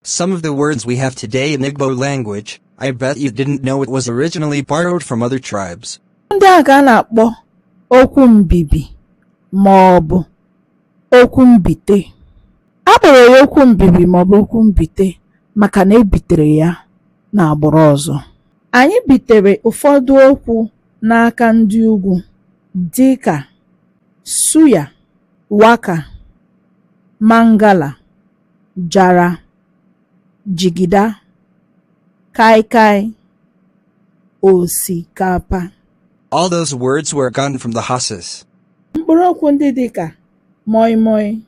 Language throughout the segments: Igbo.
Some of the words we have today in Igbo language, I bet you didn't know it was originally borrowed from other tribes. Ndị a ka a na-akpọ okwu mbibi ma ọ bụ okwu mbite. A kpọrọ ya okwu mbibi ma ọ bụ okwu mbite maka na ebitere ya n'agbụrụ ọzọ. Anyị bitere ụfọdụ okwu n'aka ndị ugwu dị ka suya, waka, mangala, jara, jigida, kaikai, osikapa. All those words were gotten from the Hausas. Mkpụrụ okwu ndị dị ka moi moi,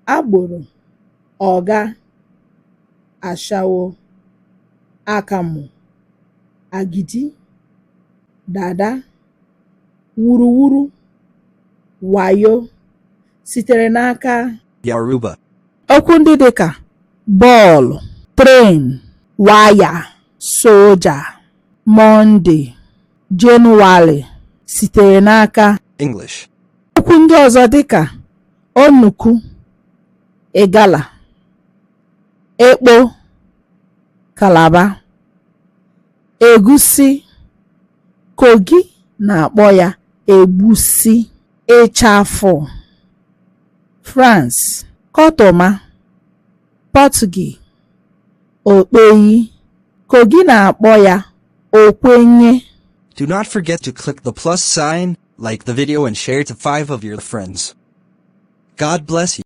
agboro, ọga, ashawo, akamu, agidi, dada, wuruwuru, wayo sitere n'aka Yoruba. okwu ndị dị ka bọọlụ, tren, waya, soja, Monday, Jenụwarị sitere n'aka English. okwu ndị ọzọ dị ka onuku, ịgala, ekpo, kalaba, egusi, Kogi na-akpọ ya egbusi, ịchafụ, France, kọtọma, Portuguese, okpeyi, Kogi na-akpọ ya okwenye. Do not forget to click the plus sign, like the video and share to 5 of your friends. God bless you.